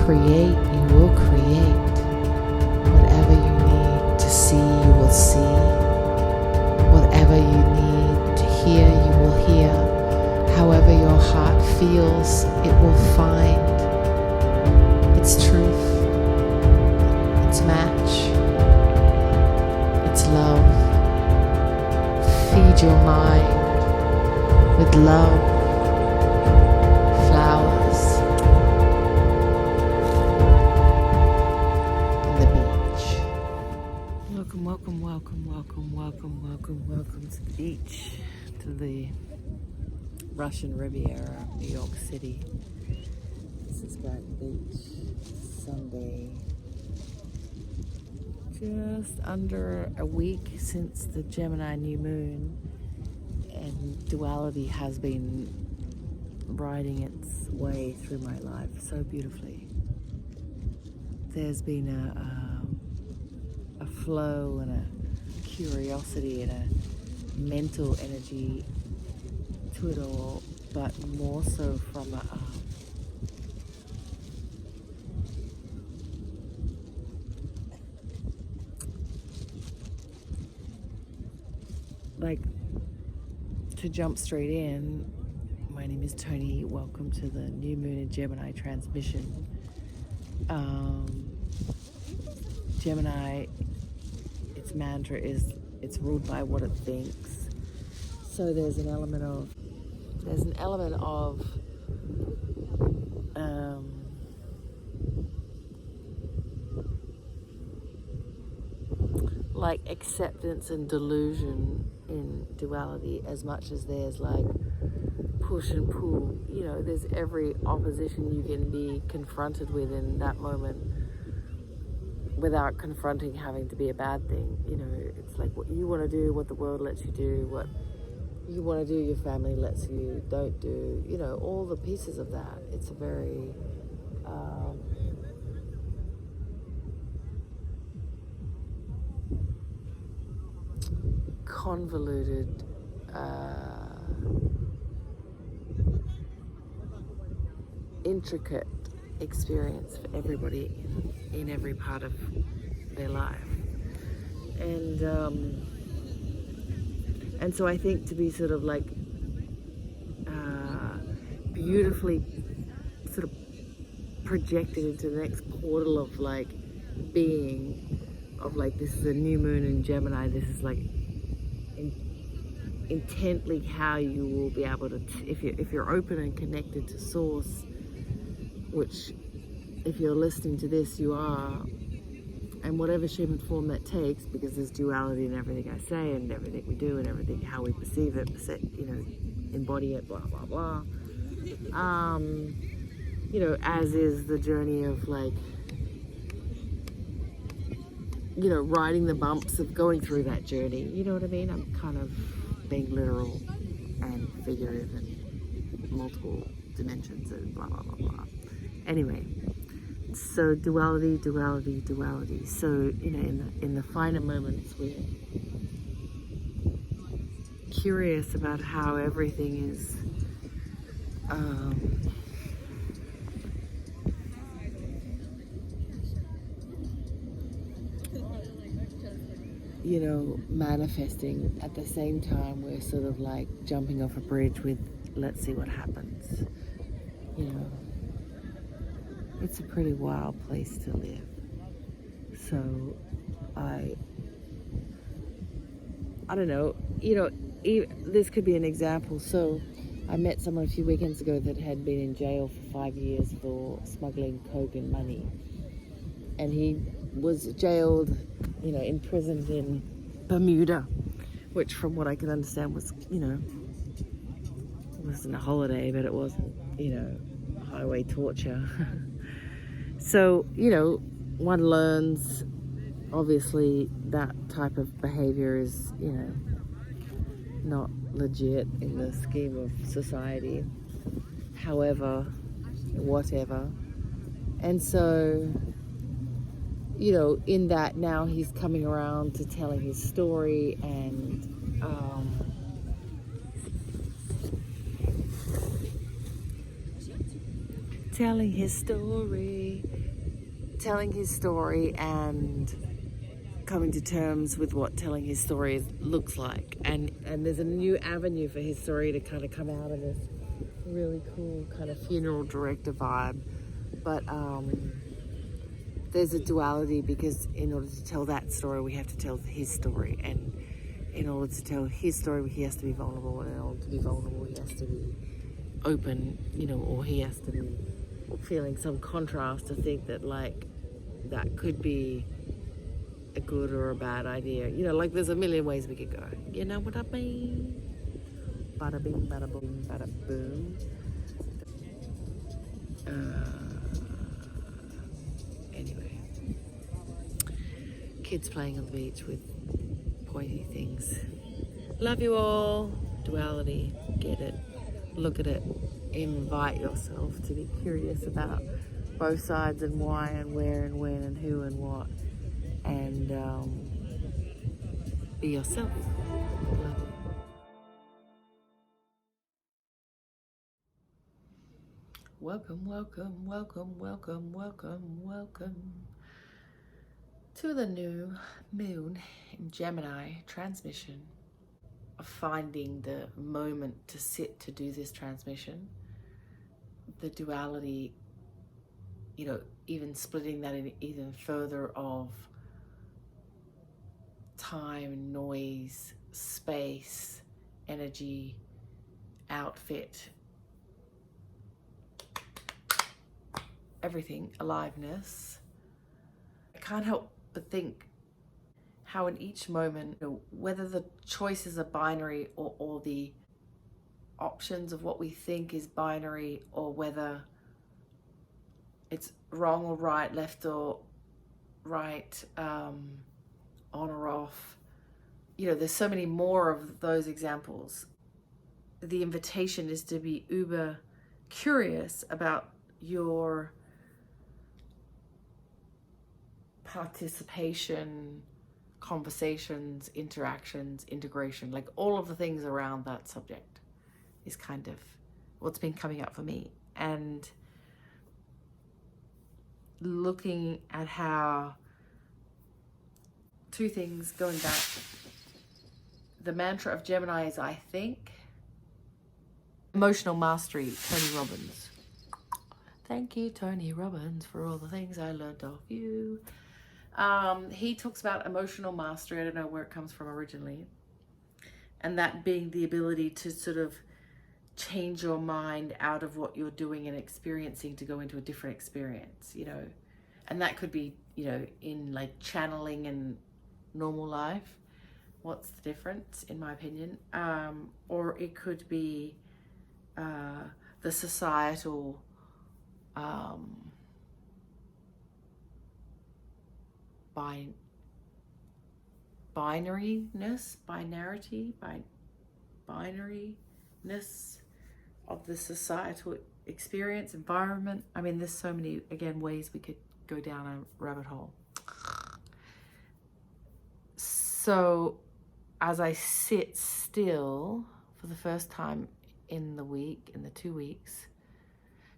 create, you will create. Whatever you need to see, you will see. Whatever you need to hear, you will hear. However your heart feels, it will find its truth, its match, its love. Feed your mind with love, flowers, and the beach. Welcome, welcome, welcome, welcome, welcome, welcome, welcome to the beach, to the Russian Riviera, New York City. This is Brighton Beach, Sunday. Just under a week since the Gemini new moon, and Duality has been riding its way through my life so beautifully. There's been a flow and a curiosity and a mental energy to it all, but more so from a like, to jump straight in, my name is Toni. Welcome to the New Moon in Gemini transmission. Gemini, its mantra is it's ruled by what it thinks. So there's an element of like acceptance and delusion in Duality, as much as there's like push and pull. You know, there's every opposition you can be confronted with in that moment without confronting having to be a bad thing. You know, it's like what you want to do, what the world lets you do, what you want to do, your family lets you don't do, you know, all the pieces of that. It's a very convoluted intricate experience for everybody in every part of their life. And so I think to be sort of like beautifully sort of projected into the next portal of like being, of like, this is a new moon in Gemini, this is like intently how you will be able to, if you're open and connected to source, which if you're listening to this you are, and whatever shape and form that takes, because there's duality in everything I say and everything we do and everything, how we perceive it, you know, embody it, blah blah blah. You know, as is the journey of like, you know, riding the bumps of going through that journey. You know what I mean? I'm kind of being literal and figurative and multiple dimensions and blah blah blah blah. Anyway, so duality. So, you know, in the finer moments, we're curious about how everything is you know, manifesting. At the same time, we're sort of like jumping off a bridge with, let's see what happens. You know, it's a pretty wild place to live. So I don't know, you know, this could be an example. So I met someone a few weekends ago that had been in jail for 5 years for smuggling coke and money. And he was jailed, you know, imprisoned in Bermuda, which from what I can understand was, you know, it wasn't a holiday, but it wasn't, you know, highway torture. So, you know, one learns, obviously, that type of behavior is, you know, not legit in the scheme of society. However, whatever. And so, you know, in that now he's coming around to telling his story, and telling his story and coming to terms with what telling his story looks like, and there's a new avenue for his story to kind of come out of this really cool kind of funeral director vibe. But there's a duality, because in order to tell that story we have to tell his story, and in order to tell his story he has to be vulnerable, and in order to be vulnerable he has to be open, or he has to be feeling some contrast to think that like that could be a good or a bad idea. Like there's a million ways we could go. You know what I mean? Bada bing, bada boom, bada boom. Anyway, kids playing on the beach with pointy things. Love you all. Duality. Get it. Look at it. Invite yourself to be curious about both sides, and why and where and when and who and what. And be yourself. Love you. Welcome, welcome, welcome, welcome, welcome, welcome to the new moon in Gemini transmission. Finding the moment to sit to do this transmission. The duality, even splitting that in even further of time, noise, space, energy, outfit, everything, aliveness. I can't help but think how in each moment, whether the choices are binary or the options of what we think is binary, or whether it's wrong or right, left or right, on or off. There's so many more of those examples. The invitation is to be uber curious about your participation, conversations, interactions, integration, like all of the things around that subject is kind of what's been coming up for me. And looking at how two things going back. The mantra of Gemini is I think. Emotional mastery, Toni Robbins. Thank you, Toni Robbins, for all the things I learned off you. He talks about emotional mastery. I don't know where it comes from originally. And that being the ability to sort of change your mind out of what you're doing and experiencing to go into a different experience, And that could be, in like channeling and normal life. What's the difference, in my opinion? Or it could be the societal binariness of the societal experience, environment. I mean, there's so many, again, ways we could go down a rabbit hole. So as I sit still for the first time in the 2 weeks,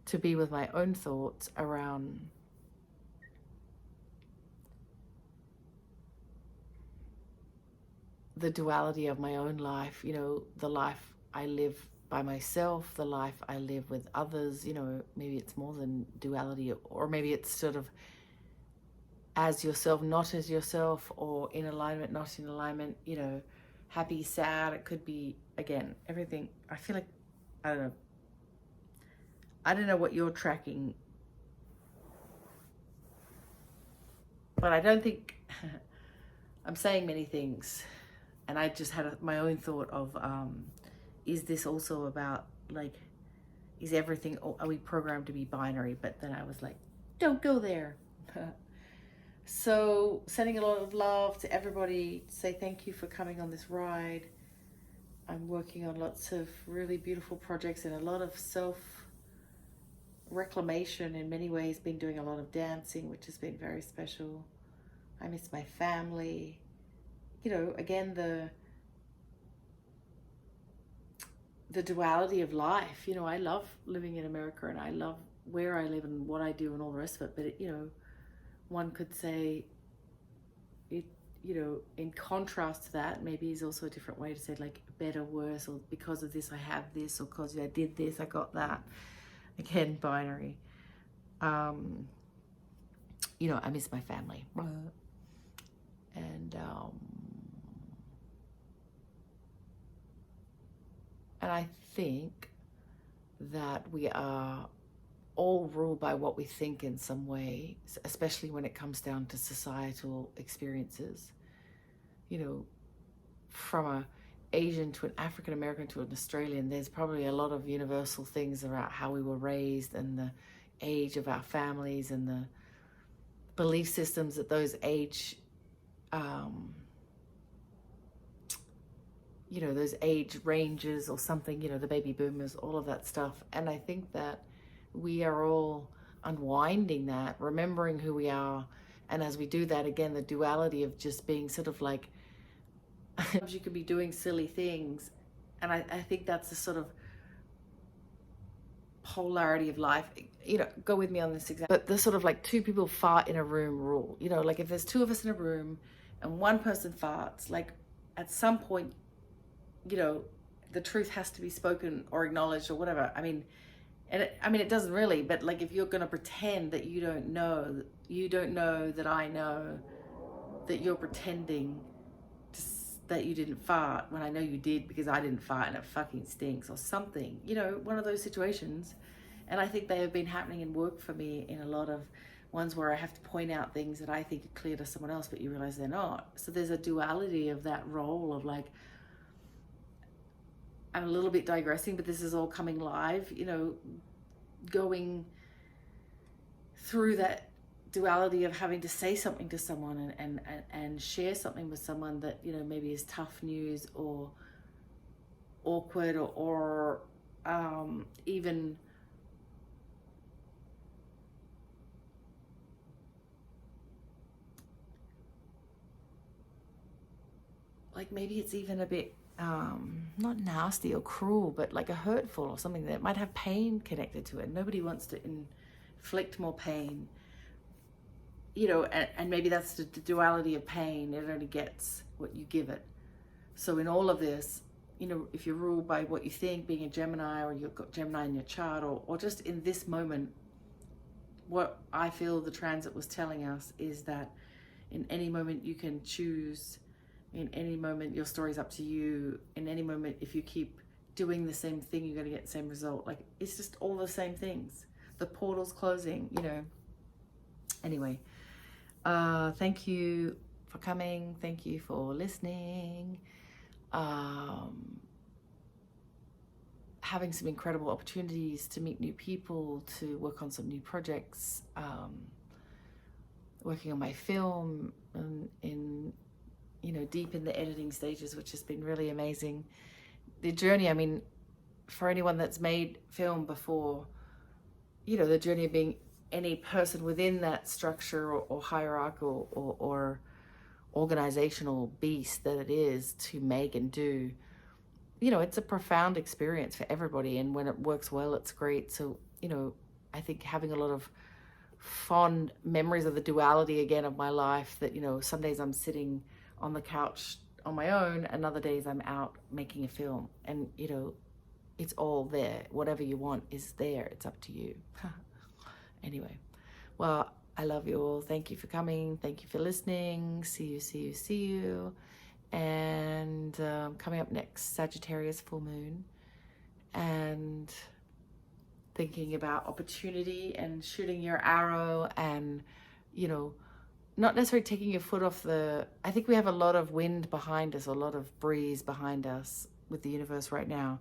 to be with my own thoughts around the duality of my own life, the life I live by myself, the life I live with others, maybe it's more than duality, or maybe it's sort of as yourself, not as yourself, or in alignment, not in alignment, happy, sad. It could be, again, everything. I feel like, I don't know what you're tracking, but I don't think I'm saying many things. And I just had my own thought of, is this also about, like, is everything, are we programmed to be binary? But then I was like, don't go there. So sending a lot of love to everybody. Say thank you for coming on this ride. I'm working on lots of really beautiful projects and a lot of self-reclamation in many ways. Been doing a lot of dancing, which has been very special. I miss my family. Again, the duality of life. I love living in America, and I love where I live and what I do and all the rest of it. But, one could say it, in contrast to that, maybe is also a different way to say like better, worse, or because of this I have this, or because I did this I got that. Again, binary. I miss my family. And I think that we are all ruled by what we think in some way, especially when it comes down to societal experiences. From a Asian to an African American to an Australian, there's probably a lot of universal things about how we were raised and the age of our families and the belief systems at those age those age ranges or something, the baby boomers, all of that stuff. And I think that we are all unwinding that, remembering who we are. And as we do that, again, the duality of just being sort of like, you could be doing silly things. And I think that's the sort of polarity of life. Go with me on this example. But the sort of like two people fart in a room rule. Like if there's two of us in a room and one person farts, like at some point, the truth has to be spoken or acknowledged or whatever. It doesn't really, but like if you're going to pretend that you don't know that I know, that you're pretending that you didn't fart when I know you did because I didn't fart and it fucking stinks or something, one of those situations. And I think they have been happening in work for me in a lot of ones where I have to point out things that I think are clear to someone else, but you realize they're not. So there's a duality of that role of like, I'm a little bit digressing, but this is all coming live, going through that duality of having to say something to someone and share something with someone that, maybe is tough news or awkward or even like maybe it's even a bit not nasty or cruel, but like a hurtful or something that might have pain connected to it. Nobody wants to inflict more pain, and maybe that's the duality of pain. It only gets what you give it. So in all of this, if you're ruled by what you think, being a Gemini, or you've got Gemini in your chart, or just in this moment, what I feel the transit was telling us is that in any moment you can choose. In any moment, your story's up to you. In any moment, if you keep doing the same thing, you're going to get the same result. Like, it's just all the same things. The portal's closing, Anyway, thank you for coming. Thank you for listening. Having some incredible opportunities to meet new people, to work on some new projects, working on my film in deep in the editing stages, which has been really amazing. The journey, for anyone that's made film before, the journey of being any person within that structure or hierarchical or organizational beast that it is to make and do, it's a profound experience for everybody. And when it works well, it's great. So, I think having a lot of fond memories of the duality again of my life, that, some days I'm sitting on the couch on my own, and other days I'm out making a film, and it's all there. Whatever you want is there. It's up to you. Anyway, well, I love you all. Thank you for coming. Thank you for listening. See you. And coming up next, Sagittarius full moon, and thinking about opportunity and shooting your arrow, and not necessarily taking your foot off I think we have a lot of wind behind us, a lot of breeze behind us with the universe right now.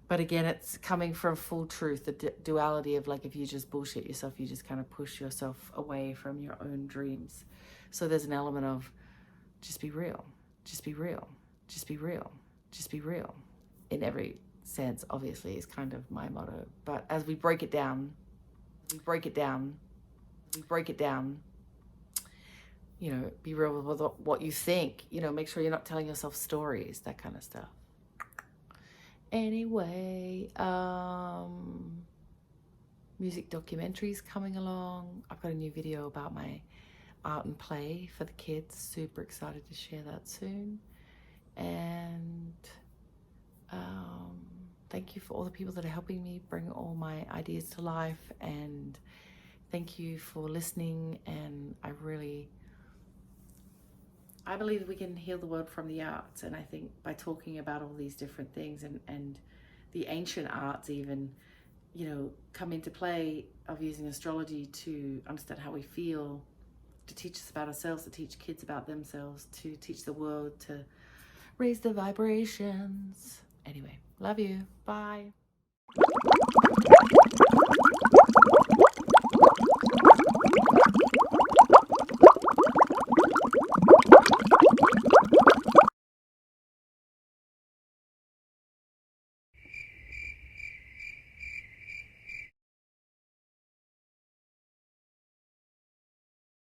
But again, it's coming from full truth, the duality of like, if you just bullshit yourself, you just kind of push yourself away from your own dreams. So there's an element of just be real, just be real, just be real, just be real. In every sense, obviously, is kind of my motto. But as we break it down, be real with what you think, make sure you're not telling yourself stories, that kind of stuff. Anyway, music documentaries coming along. I've got a new video about my art and play for the kids. Super excited to share that soon. And thank you for all the people that are helping me bring all my ideas to life, and thank you for listening. And I believe we can heal the world from the arts, and I think by talking about all these different things and the ancient arts even, you know, come into play of using astrology to understand how we feel, to teach us about ourselves, to teach kids about themselves, to teach the world to raise the vibrations. Anyway, love you. Bye.